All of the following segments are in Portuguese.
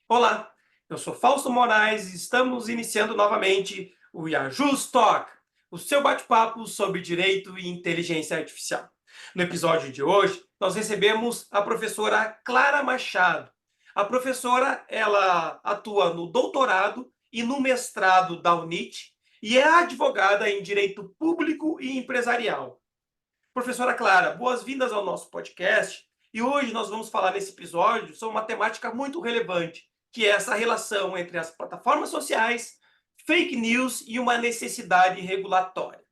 Olá, eu sou Fausto Moraes e estamos iniciando novamente o Yajus Talk, o seu bate-papo sobre direito e inteligência artificial. No episódio de hoje, nós recebemos a professora Clara Machado. A professora, ela atua no doutorado e no mestrado da UNIT e é advogada em direito público e empresarial. Professora Clara, boas-vindas ao nosso podcast. E hoje nós vamos falar nesse episódio sobre uma temática muito relevante, que é essa relação entre as plataformas sociais, fake news e uma necessidade regulatória.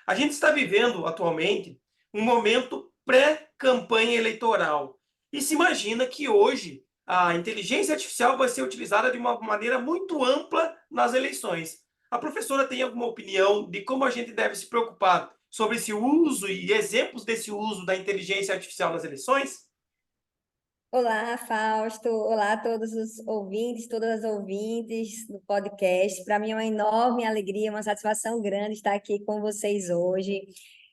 A gente está vivendo atualmente um momento pré-campanha eleitoral e se imagina que hoje a inteligência artificial vai ser utilizada de uma maneira muito ampla nas eleições. A professora tem alguma opinião de como a gente deve se preocupar sobre esse uso e exemplos desse uso da inteligência artificial nas eleições? Olá, Fausto. Olá a todos os ouvintes, todas as ouvintes do podcast. Para mim é uma enorme alegria, uma satisfação grande estar aqui com vocês hoje.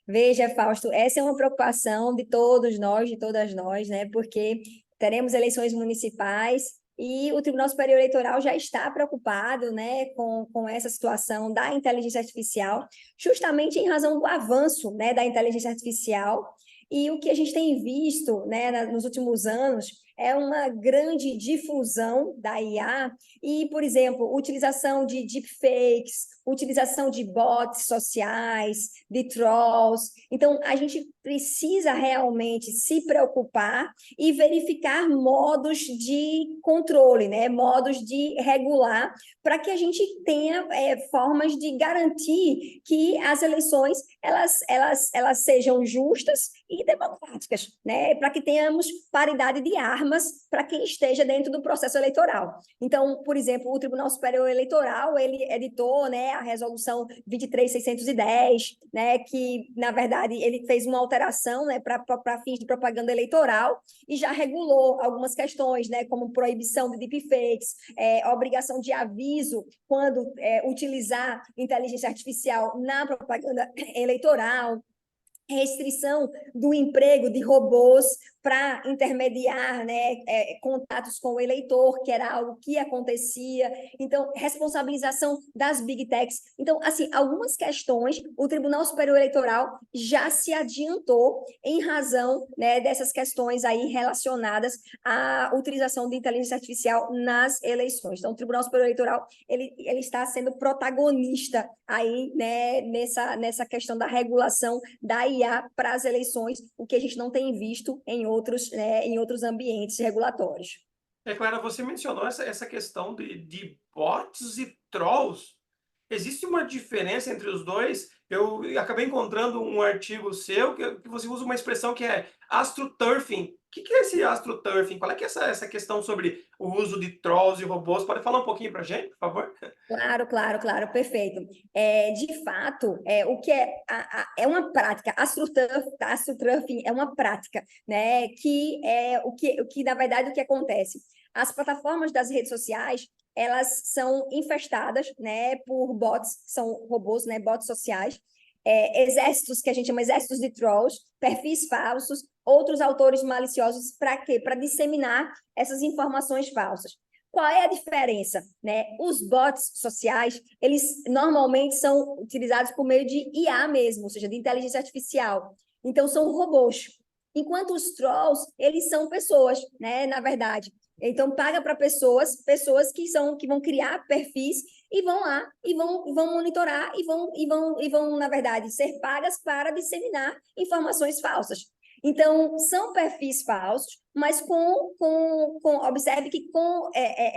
Veja, Fausto, essa é uma preocupação de todos nós, de todas nós, né? Porque teremos eleições municipais e o Tribunal Superior Eleitoral já está preocupado, né, com essa situação da inteligência artificial, justamente em razão do avanço, né, da inteligência artificial. E o que a gente tem visto, né, nos últimos anos é uma grande difusão da IA e, por exemplo, utilização de deepfakes, utilização de bots sociais, de trolls. Então, a gente precisa realmente se preocupar e verificar modos de controle, né? Modos de regular, para que a gente tenha formas de garantir que as eleições elas sejam justas e democráticas, né? Para que tenhamos paridade de armas para quem esteja dentro do processo eleitoral. Então, por exemplo, o Tribunal Superior Eleitoral, ele editou, né, a resolução 23.610, né, que, na verdade, ele fez uma alteração, né, para fins de propaganda eleitoral e já regulou algumas questões, né, como proibição de deepfakes, obrigação de aviso quando utilizar inteligência artificial na propaganda eleitoral, restrição do emprego de robôs para intermediar, né, contatos com o eleitor, que era algo que acontecia. Então, responsabilização das big techs. Então, assim, algumas questões o Tribunal Superior Eleitoral já se adiantou em razão, né, dessas questões aí relacionadas à utilização de inteligência artificial nas eleições. Então, o Tribunal Superior Eleitoral ele está sendo protagonista aí, né, nessa questão da regulação da IA para as eleições, o que a gente não tem visto em outros ambientes regulatórios. Clara, você mencionou essa questão de bots e trolls. Existe uma diferença entre os dois? Eu acabei encontrando um artigo seu que você usa uma expressão que é astroturfing. O que é esse astroturfing? Qual é que é essa questão sobre o uso de trolls e robôs? Pode falar um pouquinho para a gente, por favor? Claro, claro, claro, perfeito. De fato, o que é uma prática, astroturfing é uma prática, né, que é o que, na verdade, o que acontece? As plataformas das redes sociais, elas são infestadas, né, por bots, são robôs, né, bots sociais, exércitos, que a gente chama exércitos de trolls, perfis falsos, outros autores maliciosos, para quê? Para disseminar essas informações falsas. Qual é a diferença, né? Os bots sociais, eles normalmente são utilizados por meio de IA mesmo, ou seja, de inteligência artificial. Então, são robôs. Enquanto os trolls, eles são pessoas, né? Na verdade. Então, paga para pessoas que vão criar perfis e vão lá e vão monitorar e vão, na verdade, ser pagas para disseminar informações falsas. Então, são perfis falsos, mas observe que com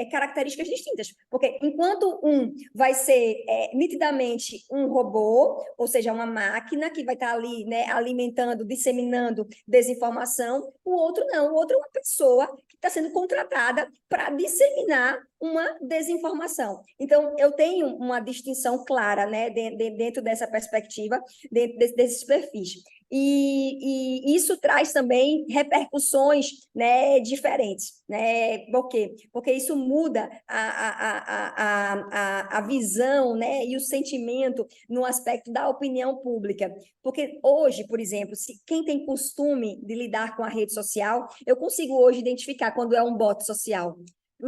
características distintas. Porque enquanto um vai ser nitidamente um robô, ou seja, uma máquina que vai estar ali, né, alimentando, disseminando desinformação, o outro não. O outro é uma pessoa que está sendo contratada para disseminar uma desinformação. Então, eu tenho uma distinção clara, né, dentro dessa perspectiva, dentro desses perfis. E isso traz também repercussões, né, diferentes, né? Por quê? Porque isso muda a visão, né, e o sentimento no aspecto da opinião pública. Porque hoje, por exemplo, se quem tem costume de lidar com a rede social, eu consigo hoje identificar quando é um bot social.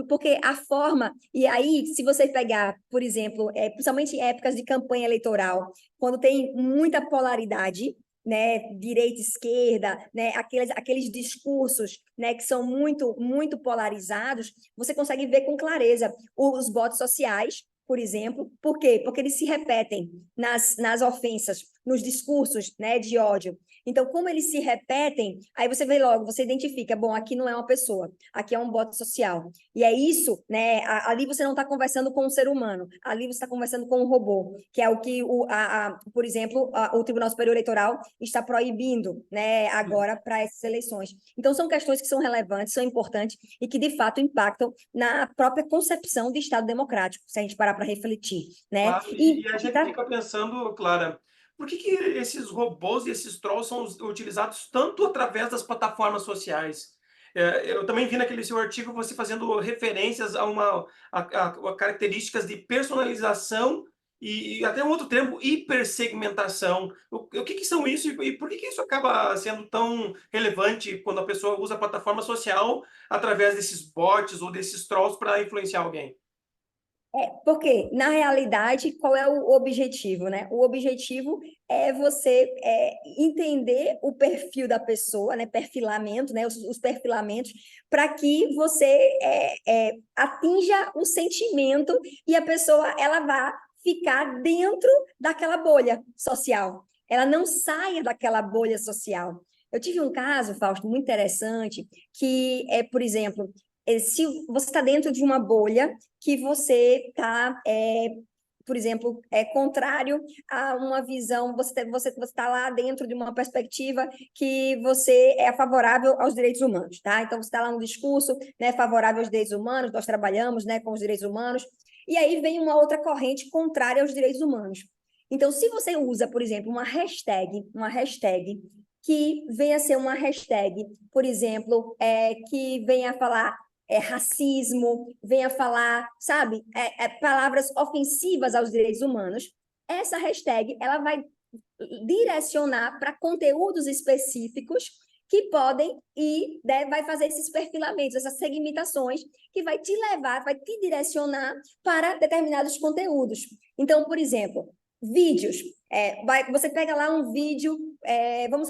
Porque a forma, e aí, se você pegar, por exemplo, principalmente em épocas de campanha eleitoral, quando tem muita polaridade, né, direita, esquerda, né, aqueles discursos, né, que são muito polarizados, você consegue ver com clareza os bots sociais, por exemplo. Por quê? Porque eles se repetem nas ofensas, nos discursos, né, de ódio. Então, como eles se repetem, aí você vê logo, você identifica, bom, aqui não é uma pessoa, aqui é um bot social. E é isso, né? Ali você não está conversando com um ser humano, ali você está conversando com um robô, que é o que, por exemplo, o Tribunal Superior Eleitoral está proibindo, né, agora para essas eleições. Então, são questões que são relevantes, são importantes e que, de fato, impactam na própria concepção de Estado democrático, se a gente parar para refletir, né? Claro, e a gente fica pensando, Clara, por que esses robôs e esses trolls são utilizados tanto através das plataformas sociais? Eu também vi naquele seu artigo você fazendo referências a características de personalização e até um outro termo, hipersegmentação. O que são isso e por que isso acaba sendo tão relevante quando a pessoa usa a plataforma social através desses bots ou desses trolls para influenciar alguém? Porque, na realidade, qual é o objetivo, né? O objetivo é você entender o perfil da pessoa, né? Perfilamento, né? Os perfilamentos, para que você atinja o sentimento e a pessoa ela vá ficar dentro daquela bolha social. Ela não saia daquela bolha social. Eu tive um caso, Fausto, muito interessante, que por exemplo, se você está dentro de uma bolha que você está, por exemplo, contrário a uma visão, você está lá dentro de uma perspectiva que você é favorável aos direitos humanos, tá? Então, você está lá no discurso, né, favorável aos direitos humanos, nós trabalhamos, né, com os direitos humanos, e aí vem uma outra corrente contrária aos direitos humanos. Então, se você usa, por exemplo, uma hashtag que venha a ser uma hashtag, por exemplo, que venha a falar racismo, venha falar, sabe, palavras ofensivas aos direitos humanos, essa hashtag ela vai direcionar para conteúdos específicos que podem e vai fazer esses perfilamentos, essas segmentações, que vai te levar, vai te direcionar para determinados conteúdos. Então, por exemplo, vídeos. Você pega lá um vídeo, vamos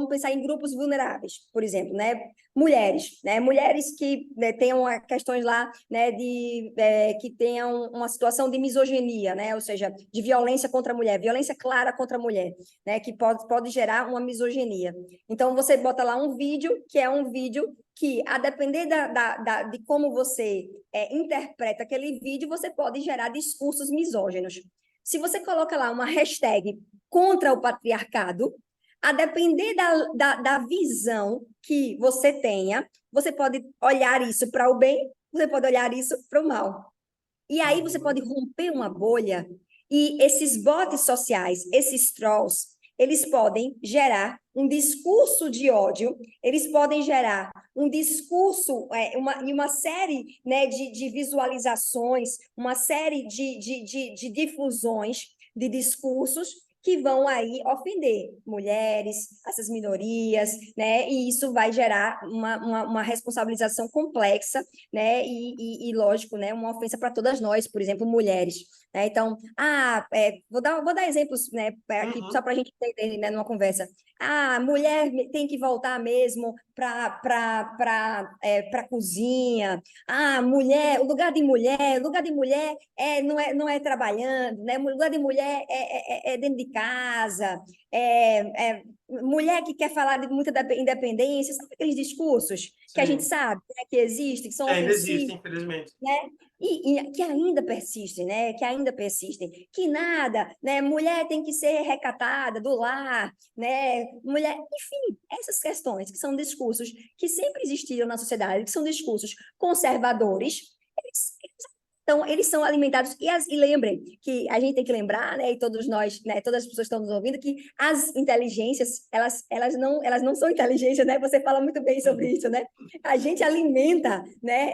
pensar em grupos vulneráveis, por exemplo, né? Mulheres, né? Mulheres que tenham questões lá, né, que tenham uma situação de misoginia, né? Ou seja, de violência contra a mulher, violência clara contra a mulher, né? Que pode gerar uma misoginia. Então, você bota lá um vídeo, que é um vídeo que, a depender de como você interpreta aquele vídeo, você pode gerar discursos misóginos. Se você coloca lá uma hashtag contra o patriarcado, a depender da visão que você tenha, você pode olhar isso para o bem, você pode olhar isso para o mal. E aí você pode romper uma bolha e esses bots sociais, esses trolls, eles podem gerar um discurso de ódio, eles podem gerar um discurso, uma série, né, de visualizações, uma série de difusões de discursos que vão aí ofender mulheres, essas minorias, né? E isso vai gerar uma responsabilização complexa, né? E lógico, né? Uma ofensa para todas nós, por exemplo, mulheres. Né? Então, vou dar exemplos, né? Aqui, só para a gente entender, né? Numa conversa. Mulher tem que voltar mesmo para a cozinha. O lugar de mulher não é trabalhando, né? O lugar de mulher é dentro de casa. Mulher que quer falar de muita independência, sabe aqueles discursos que a gente Sim. sabe, né, que existem, que são Ainda existe, ofensivos, infelizmente. né? E que ainda persistem, né? Que ainda persistem. Que nada, né? Mulher tem que ser recatada do lar, né? Mulher, enfim, essas questões que são discursos que sempre existiram na sociedade, que são discursos conservadores, eles Então, eles são alimentados, e lembrem que a gente tem que lembrar, né, e todos nós, né, todas as pessoas que estão nos ouvindo, que as inteligências, elas não são inteligências, né? Você fala muito bem sobre isso, né? A gente alimenta, né,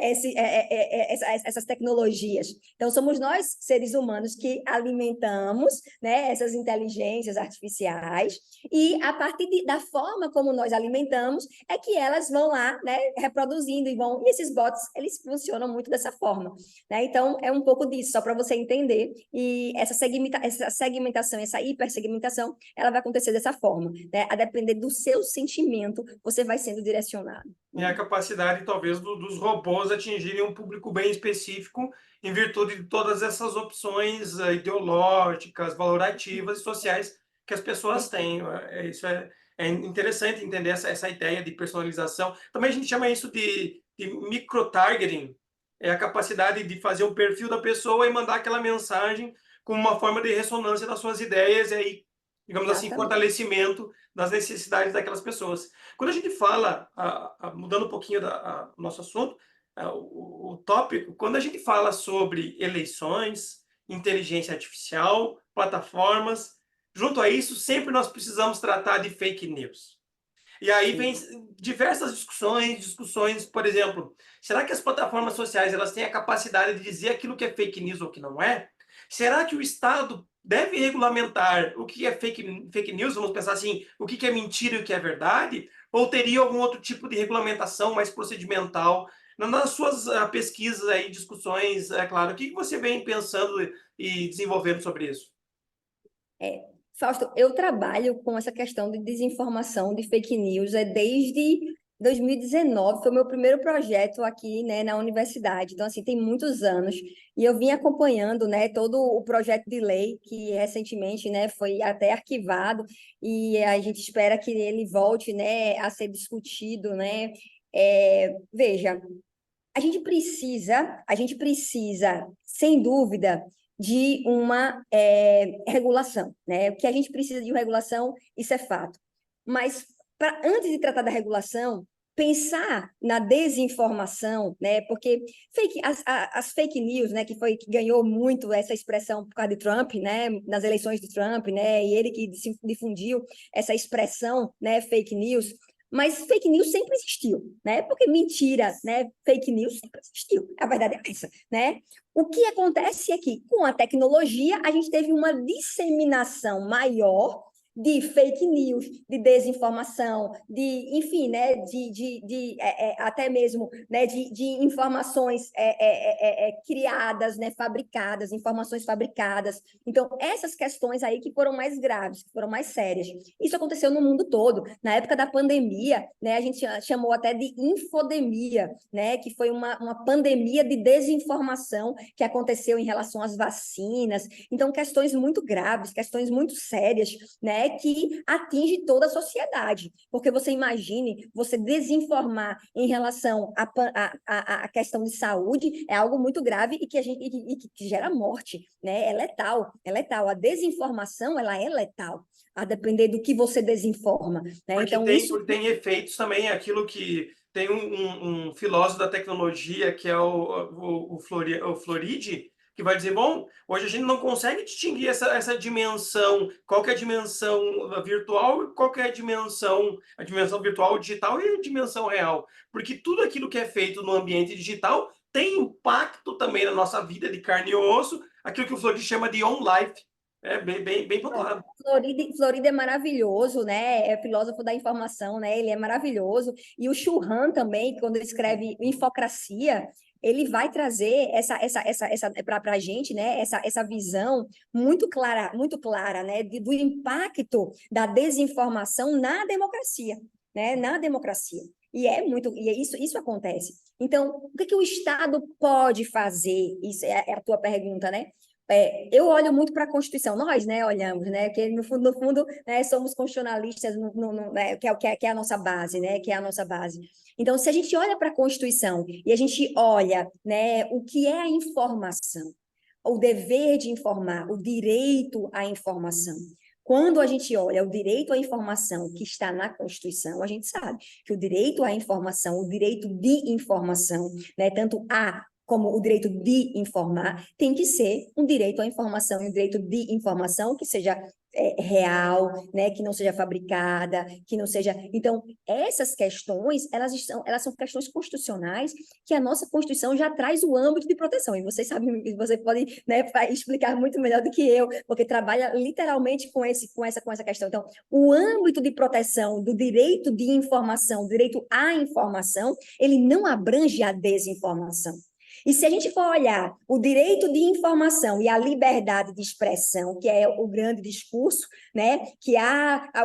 essas tecnologias. Então, somos nós, seres humanos, que alimentamos, né, essas inteligências artificiais, e a partir da forma como nós alimentamos, é que elas vão lá, né, reproduzindo, e esses bots, eles funcionam muito dessa forma, né? Então, é um pouco disso, só para você entender. E essa segmentação, essa hipersegmentação, ela vai acontecer dessa forma, né? A depender do seu sentimento, você vai sendo direcionado. E a capacidade, talvez, dos robôs atingirem um público bem específico em virtude de todas essas opções ideológicas, valorativas e sociais que as pessoas têm. Isso é interessante entender essa ideia de personalização. Também a gente chama isso de micro-targeting, é a capacidade de fazer um perfil da pessoa e mandar aquela mensagem com uma forma de ressonância das suas ideias e aí, digamos assim, fortalecimento das necessidades daquelas pessoas. Quando a gente fala, mudando um pouquinho do nosso assunto, o tópico, quando a gente fala sobre eleições, inteligência artificial, plataformas, junto a isso, sempre nós precisamos tratar de fake news. E aí vem diversas discussões, por exemplo, será que as plataformas sociais elas têm a capacidade de dizer aquilo que é fake news ou que não é? Será que o Estado deve regulamentar o que é fake news? Vamos pensar assim, o que é mentira e o que é verdade? Ou teria algum outro tipo de regulamentação mais procedimental? Nas suas pesquisas aí, discussões, é claro, o que você vem pensando e desenvolvendo sobre isso? Fausto, eu trabalho com essa questão de desinformação, de fake news, desde 2019, foi o meu primeiro projeto aqui, né, na universidade. Então, assim, tem muitos anos. E eu vim acompanhando, né, todo o projeto de lei que recentemente, né, foi até arquivado e a gente espera que ele volte, né, a ser discutido, né. Veja, a gente precisa, sem dúvida, de uma regulação, né? O que a gente precisa de uma regulação, isso é fato. Mas, antes de tratar da regulação, pensar na desinformação, né? Porque as fake news, né? Que ganhou muito essa expressão por causa de Trump, né? Nas eleições de Trump, né? E ele que difundiu essa expressão, né? Fake news. Mas fake news sempre existiu, né? Porque mentira, né? Fake news sempre existiu. A verdade é essa, né? O que acontece é que, com a tecnologia, a gente teve uma disseminação maior de fake news, de desinformação, enfim, né, até mesmo, né, de informações criadas, né, fabricadas, informações fabricadas. Então, essas questões aí que foram mais graves, que foram mais sérias. Isso aconteceu no mundo todo. Na época da pandemia, né, a gente chamou até de infodemia, né, que foi uma pandemia de desinformação que aconteceu em relação às vacinas. Então, questões muito graves, questões muito sérias, né, que atinge toda a sociedade. Porque você imagine, você desinformar em relação à questão de saúde é algo muito grave e que gera morte, né? É letal, é letal. A desinformação, ela é letal, a depender do que você desinforma, né? Porque Então, porque tem efeitos também, aquilo que tem um filósofo da tecnologia, que é o Floridi, que vai dizer, bom, hoje a gente não consegue distinguir essa dimensão, qual que é a dimensão virtual e qual que é a dimensão virtual digital e a dimensão real. Porque tudo aquilo que é feito no ambiente digital tem impacto também na nossa vida de carne e osso, aquilo que o Floridi chama de on-life. É bem pontuado. Florida é maravilhoso, né? É filósofo da informação, né? Ele é maravilhoso. E o Churran também, quando ele escreve Infocracia, ele vai trazer essa para a gente, né? Essa visão muito clara, né? Do impacto da desinformação na democracia, né? Na democracia. Isso acontece. Então, o que o Estado pode fazer? Isso é a tua pergunta, né? Eu olho muito para a Constituição, nós, né, olhamos, né, que no fundo, né, somos constitucionalistas, né, que é a nossa base, né, que é a nossa base. Então, se a gente olha para a Constituição e a gente olha, né, o que é a informação, o dever de informar, o direito à informação. Quando a gente olha o direito à informação que está na Constituição, a gente sabe que o direito à informação, o direito de informação, né, tanto a como o direito de informar, tem que ser um direito à informação, e um direito de informação que seja real, né, que não seja fabricada, que não seja... Então, essas questões, elas são questões constitucionais que a nossa Constituição já traz o âmbito de proteção, e vocês sabem, você pode, né, explicar muito melhor do que eu, porque trabalha literalmente com essa questão. Então, o âmbito de proteção do direito de informação, do direito à informação, ele não abrange a desinformação. E se a gente for olhar o direito de informação e a liberdade de expressão, que é o grande discurso, né, que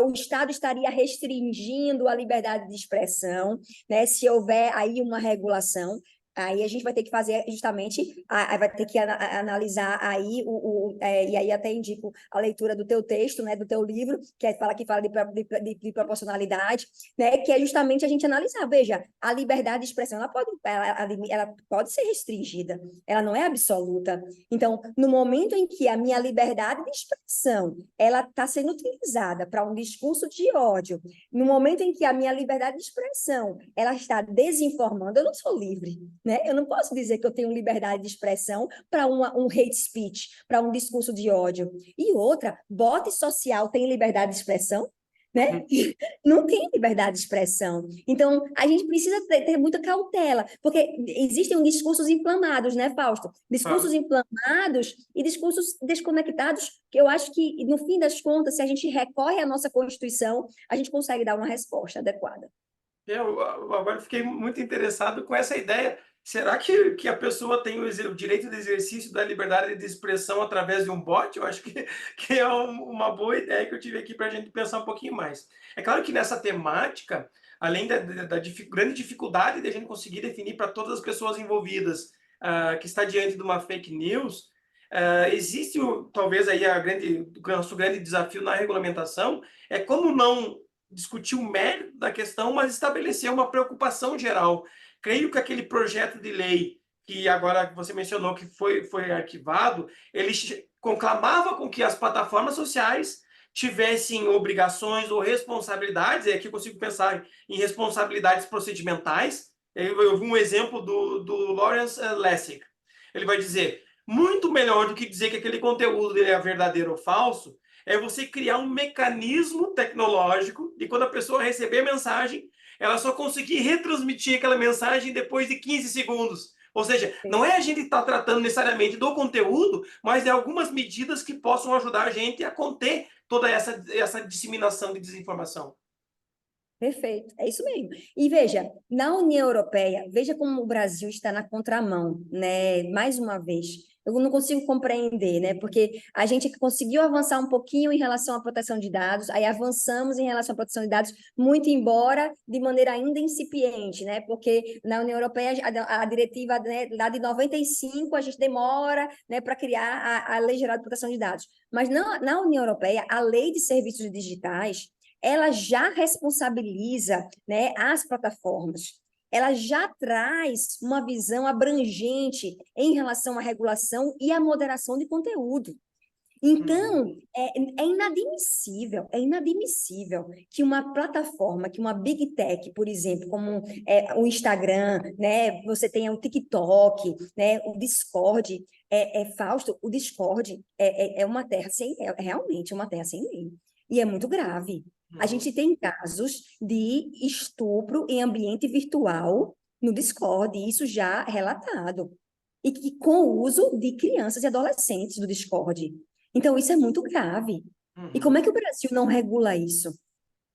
o Estado estaria restringindo a liberdade de expressão, né, se houver aí uma regulação, aí a gente vai ter que fazer justamente, vai ter que analisar aí, e aí até indico a leitura do teu texto, né, do teu livro, que fala de proporcionalidade, né, que é justamente a gente analisar, veja, a liberdade de expressão, ela pode ser restringida, ela não é absoluta. Então, no momento em que a minha liberdade de expressão, ela está sendo utilizada para um discurso de ódio, no momento em que a minha liberdade de expressão, ela está desinformando, eu não sou livre, né? Eu não posso dizer que eu tenho liberdade de expressão para um hate speech, para um discurso de ódio. E outra, bot social tem liberdade de expressão? Né? Não tem liberdade de expressão. Então, a gente precisa ter muita cautela, porque existem discursos inflamados, né, Fausto? Discursos inflamados e discursos desconectados, que eu acho que, no fim das contas, se a gente recorre à nossa Constituição, a gente consegue dar uma resposta adequada. Eu agora fiquei muito interessado com essa ideia. Será que a pessoa tem o direito de exercício da liberdade de expressão através de um bot? Eu acho que é uma boa ideia que eu tive aqui para a gente pensar um pouquinho mais. É claro que nessa temática, além da grande dificuldade de a gente conseguir definir para todas as pessoas envolvidas que está diante de uma fake news, existe talvez aí o nosso grande desafio na regulamentação, é como não discutir o mérito da questão, mas estabelecer uma preocupação geral. Creio que aquele projeto de lei que agora você mencionou que foi arquivado, ele conclamava com que as plataformas sociais tivessem obrigações ou responsabilidades, e aqui eu consigo pensar em responsabilidades procedimentais. Eu vi um exemplo do Lawrence Lessig. Ele vai dizer, muito melhor do que dizer que aquele conteúdo é verdadeiro ou falso, é você criar um mecanismo tecnológico de quando a pessoa receber a mensagem, ela só conseguir retransmitir aquela mensagem depois de 15 segundos. Ou seja, não é a gente estar tratando necessariamente do conteúdo, mas de algumas medidas que possam ajudar a gente a conter toda essa disseminação de desinformação. Perfeito, é isso mesmo. E veja, na União Europeia, veja como o Brasil está na contramão, né? Mais uma vez, eu não consigo compreender, né? Porque a gente conseguiu avançar um pouquinho em relação à proteção de dados, aí avançamos em relação à proteção de dados, muito embora de maneira ainda incipiente, né? Porque na União Europeia, a diretiva, né, lá de 95, a gente demora, né, para criar a Lei Geral de Proteção de Dados. Mas na União Europeia, a Lei de Serviços Digitais, ela já responsabiliza, né, as plataformas. Ela já traz uma visão abrangente em relação à regulação e à moderação de conteúdo. Então, é inadmissível que uma plataforma, que uma Big Tech, por exemplo, como o Instagram, né, você tenha o TikTok, né, o Discord, Fausto, o Discord é uma terra sem, realmente uma terra sem lei. E é muito grave. A gente tem casos de estupro em ambiente virtual no Discord, e isso já relatado. E que, com o uso de crianças e adolescentes do Discord. Então, isso é muito grave. E como é que o Brasil não regula isso?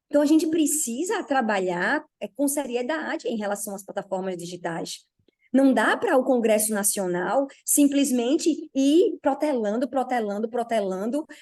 Então, a gente precisa trabalhar com seriedade em relação às plataformas digitais. Não dá para o Congresso Nacional simplesmente ir protelando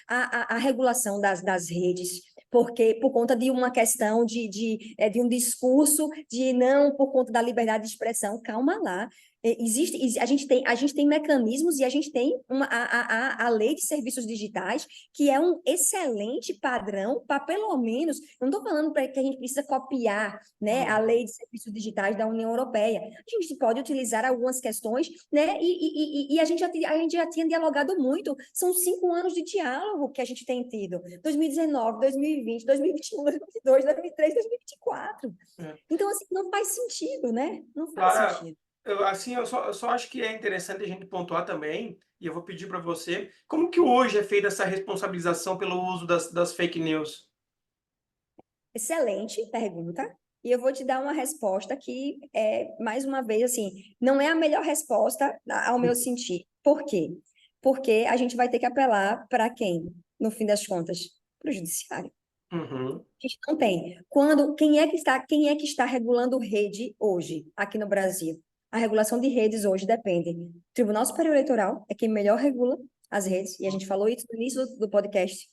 a regulação das redes, porque por conta de uma questão de um discurso de não, por conta da liberdade de expressão. Calma lá. A gente tem mecanismos e a gente tem a Lei de Serviços Digitais, que é um excelente padrão para, pelo menos, eu não estou falando que a gente precisa copiar, né, a Lei de Serviços Digitais da União Europeia. A gente pode utilizar algumas questões, né, e a gente já tinha dialogado muito. São 5 anos de diálogo que a gente tem tido. 2019, 2020, 2021, 2022, 2023, 2024. Então, assim, não faz sentido, né? Não faz sentido. eu só acho que é interessante a gente pontuar também, e eu vou pedir para você, como que hoje é feita essa responsabilização pelo uso das fake news? Excelente pergunta. E eu vou te dar uma resposta que, mais uma vez, assim, não é a melhor resposta ao meu sentir. Por quê? Porque a gente vai ter que apelar para quem, no fim das contas? Para o judiciário. Uhum, A gente não tem. Quem é que está regulando rede hoje, aqui no Brasil? A regulação de redes hoje depende. O Tribunal Superior Eleitoral é quem melhor regula as redes, e a gente falou isso no início do podcast.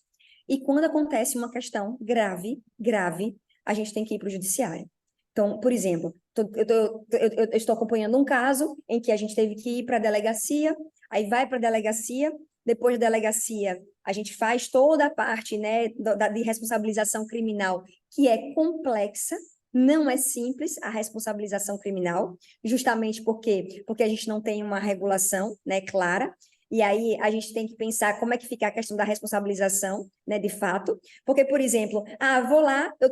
E quando acontece uma questão grave, grave, a gente tem que ir para o judiciário. Então, por exemplo, eu estou acompanhando um caso em que a gente teve que ir para a delegacia, aí vai para a delegacia, depois da delegacia a gente faz toda a parte, né, de responsabilização criminal, que é complexa, não é simples a responsabilização criminal, justamente porque a gente não tem uma regulação, né, clara. E aí a gente tem que pensar como é que fica a questão da responsabilização, né, de fato. Porque, por exemplo, vou lá, eu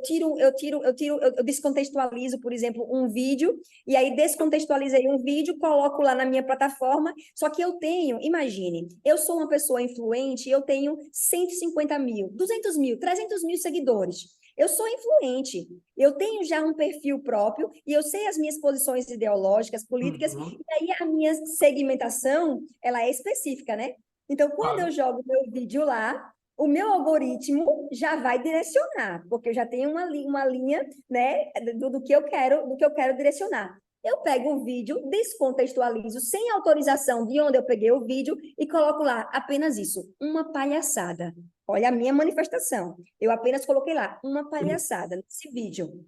descontextualizo, por exemplo, um vídeo, e aí descontextualizei um vídeo, coloco lá na minha plataforma, só que eu tenho, imagine, eu sou uma pessoa influente, eu tenho 150 mil, 200 mil, 300 mil seguidores. Eu sou influente, eu tenho já um perfil próprio e eu sei as minhas posições ideológicas, políticas, uhum, e aí a minha segmentação, ela é específica, né? Então, quando eu claro. jogo meu vídeo lá, o meu algoritmo já vai direcionar, porque eu já tenho uma linha, né, do que eu quero direcionar. Eu pego o vídeo, descontextualizo sem autorização de onde eu peguei o vídeo e coloco lá apenas isso, uma palhaçada. Olha a minha manifestação. Eu apenas coloquei lá uma palhaçada nesse vídeo.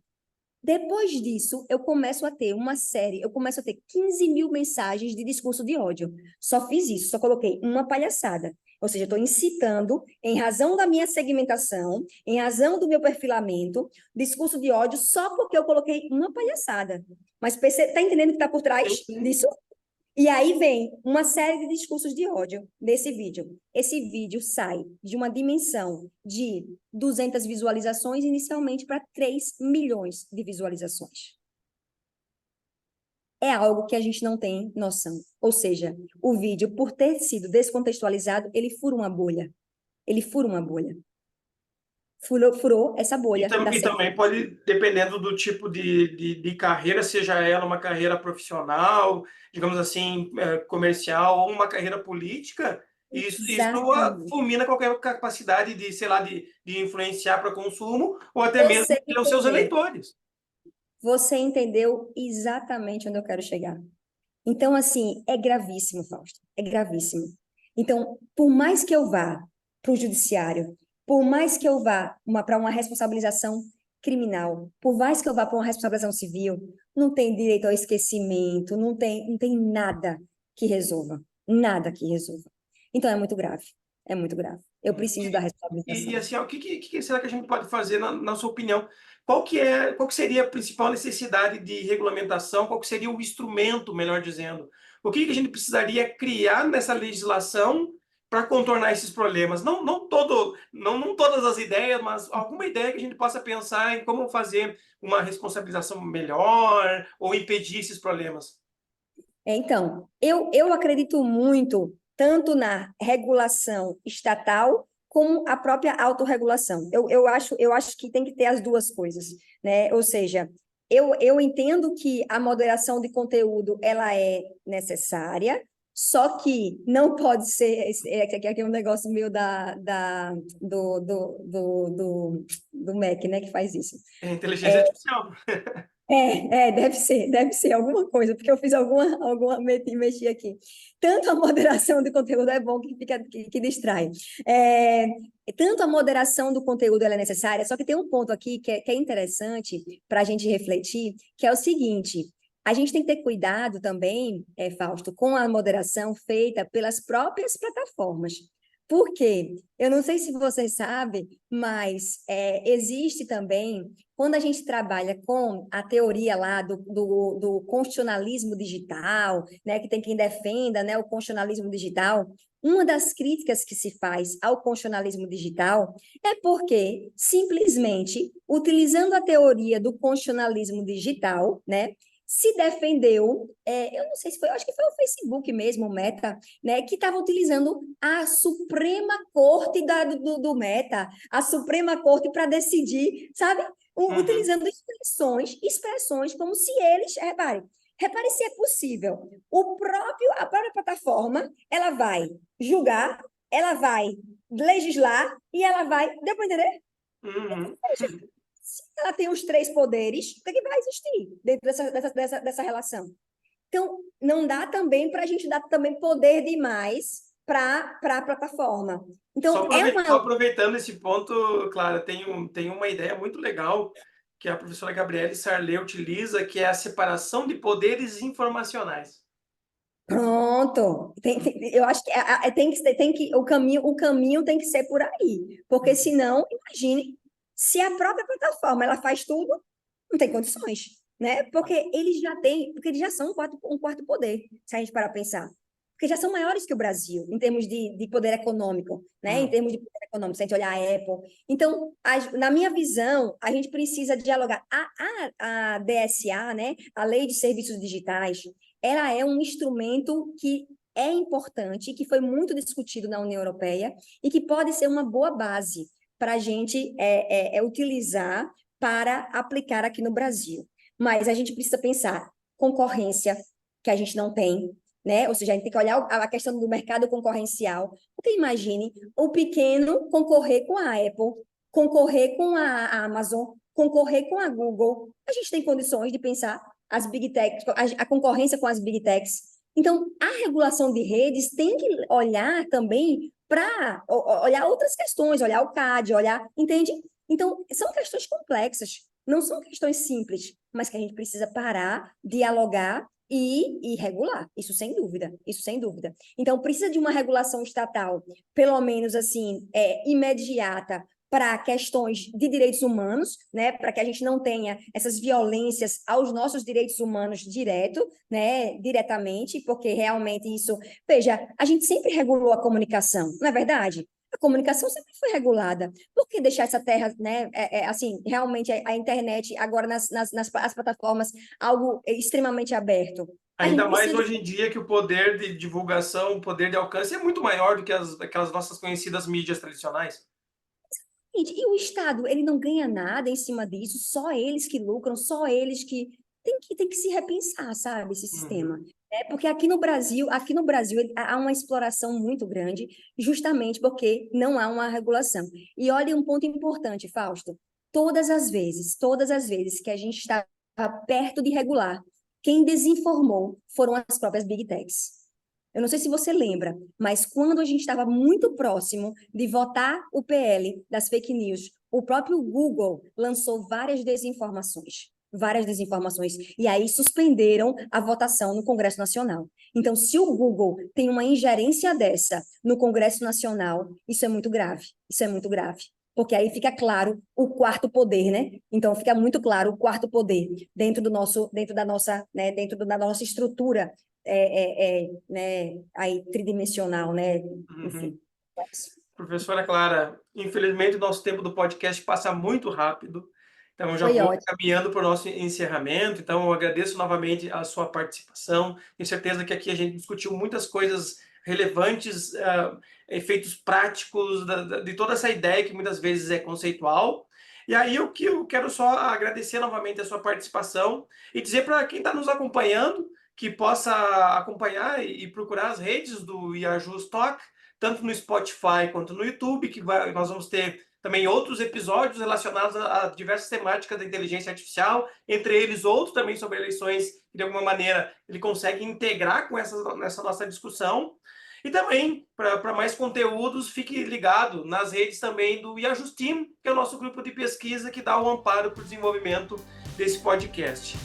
Depois disso, eu começo a ter 15 mil mensagens de discurso de ódio. Só fiz isso, só coloquei uma palhaçada. Ou seja, estou incitando, em razão da minha segmentação, em razão do meu perfilamento, discurso de ódio só porque eu coloquei uma palhaçada. Mas está entendendo o que está por trás Sim. disso? E aí vem uma série de discursos de ódio desse vídeo. Esse vídeo sai de uma dimensão de 200 visualizações inicialmente para 3 milhões de visualizações. É algo que a gente não tem noção. Ou seja, o vídeo, por ter sido descontextualizado, ele fura uma bolha. Ele fura uma bolha. Furou essa E, bolha tam, da e segmentação. também pode, dependendo do tipo de carreira, seja ela uma carreira profissional, digamos assim, comercial, ou uma carreira política, isso Exatamente. fulmina qualquer capacidade de, sei lá, de influenciar para consumo, ou até mesmo Você os seus entendeu. eleitores. Você entendeu exatamente onde eu quero chegar. Então, assim, é gravíssimo, Fausto, é gravíssimo. Então, por mais que eu vá para o judiciário, por mais que eu vá para uma responsabilização criminal, por mais que eu vá para uma responsabilização civil, não tem direito ao esquecimento, não tem nada que resolva. Então, é muito grave. Eu preciso da E responsabilização. assim, ó, o que será que a gente pode fazer, na sua opinião? Qual que seria a principal necessidade de regulamentação? Qual que seria o instrumento, melhor dizendo? O que a gente precisaria criar nessa legislação para contornar esses problemas? Não todas as ideias, mas alguma ideia que a gente possa pensar em como fazer uma responsabilização melhor ou impedir esses problemas. Então, eu acredito muito tanto na regulação estatal como a própria autorregulação. Eu acho que tem que ter as duas coisas, né? Ou seja, eu entendo que a moderação de conteúdo ela é necessária, só que não pode ser. Aqui é um negócio meio do MEC, né, que faz isso. É inteligência artificial. Deve ser alguma coisa, porque eu fiz mexi aqui. Tanto a moderação do conteúdo é bom que distrai. É, tanto a moderação do conteúdo ela é necessária, só que tem um ponto aqui que é interessante para a gente refletir, que é o seguinte: a gente tem que ter cuidado também, Fausto, com a moderação feita pelas próprias plataformas. Por quê? Eu não sei se você sabe, mas existe também quando a gente trabalha com a teoria lá do constitucionalismo digital, né, que tem quem defenda, né, o constitucionalismo digital, uma das críticas que se faz ao constitucionalismo digital é porque, simplesmente, utilizando a teoria do constitucionalismo digital, né, se defendeu, eu não sei se foi, eu acho que foi o Facebook mesmo, o Meta, né, que estava utilizando a Suprema Corte do Meta, a Suprema Corte para decidir, sabe? Utilizando expressões como se eles, repare se é possível. A própria plataforma, ela vai julgar, ela vai legislar e ela vai... Deu para entender? Uhum. Se ela tem os três poderes, o que vai existir dentro dessa relação? Então, não dá também para a gente dar também poder demais para a plataforma. Então, Só aproveitando esse ponto, Clara, tem uma ideia muito legal que a professora Gabriele Sarlet utiliza, que é a separação de poderes informacionais. Pronto. Eu acho que o caminho tem que ser por aí. Porque senão, imagine, se a própria plataforma ela faz tudo, não tem condições, né? Porque eles já são um quarto poder, se a gente parar para pensar. Porque já são maiores que o Brasil, em termos de poder econômico, né? Em termos de poder econômico, se a gente olhar a Apple. Então, na minha visão, a gente precisa dialogar. A DSA, né? A Lei de Serviços Digitais, ela é um instrumento que é importante, que foi muito discutido na União Europeia e que pode ser uma boa base para a gente utilizar para aplicar aqui no Brasil. Mas a gente precisa pensar concorrência, que a gente não tem, né? Ou seja, a gente tem que olhar a questão do mercado concorrencial. Porque imagine o pequeno concorrer com a Apple, concorrer com a Amazon, concorrer com a Google. A gente tem condições de pensar as big techs, a concorrência com as big techs. Então, a regulação de redes tem que olhar também para olhar outras questões, olhar o CAD, entende? Então, são questões complexas, não são questões simples, mas que a gente precisa parar, dialogar e regular, isso sem dúvida, isso sem dúvida. Então, precisa de uma regulação estatal, pelo menos assim, imediata, para questões de direitos humanos, né, para que a gente não tenha essas violências aos nossos direitos humanos diretamente, porque realmente isso... Veja, a gente sempre regulou a comunicação, não é verdade? A comunicação sempre foi regulada. Por que deixar essa terra, né, assim, realmente a internet, agora nas plataformas, algo extremamente aberto? Ainda mais hoje em dia que o poder de divulgação, o poder de alcance é muito maior do que aquelas nossas conhecidas mídias tradicionais. E o Estado, ele não ganha nada em cima disso, só eles que lucram, só eles que... Tem que se repensar, sabe, esse sistema. Porque aqui no Brasil há uma exploração muito grande, justamente porque não há uma regulação. E olha um ponto importante, Fausto. Todas as vezes que a gente estava perto de regular, quem desinformou foram as próprias Big Techs. Eu não sei se você lembra, mas quando a gente estava muito próximo de votar o PL das fake news, o próprio Google lançou várias desinformações, e aí suspenderam a votação no Congresso Nacional. Então, se o Google tem uma ingerência dessa no Congresso Nacional, isso é muito grave, porque aí fica claro o quarto poder, né? Então, fica muito claro o quarto poder dentro da nossa estrutura né, aí tridimensional, né? Enfim. Professora Clara, infelizmente o nosso tempo do podcast passa muito rápido, então eu já Foi vou ótimo. caminhando para o nosso encerramento, então eu agradeço novamente a sua participação, tenho certeza que aqui a gente discutiu muitas coisas relevantes, efeitos práticos de toda essa ideia que muitas vezes é conceitual. E aí eu quero só agradecer novamente a sua participação e dizer para quem está nos acompanhando que possa acompanhar e procurar as redes do Iajust Talk, tanto no Spotify quanto no YouTube, nós vamos ter também outros episódios relacionados a diversas temáticas da inteligência artificial, entre eles outros também sobre eleições, que de alguma maneira ele consegue integrar com essa nossa discussão. E também, para mais conteúdos, fique ligado nas redes também do Iajust Team, que é o nosso grupo de pesquisa que dá o amparo para o desenvolvimento desse podcast.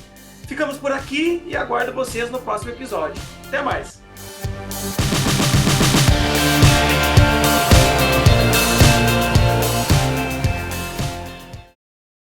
Ficamos por aqui e aguardo vocês no próximo episódio. Até mais!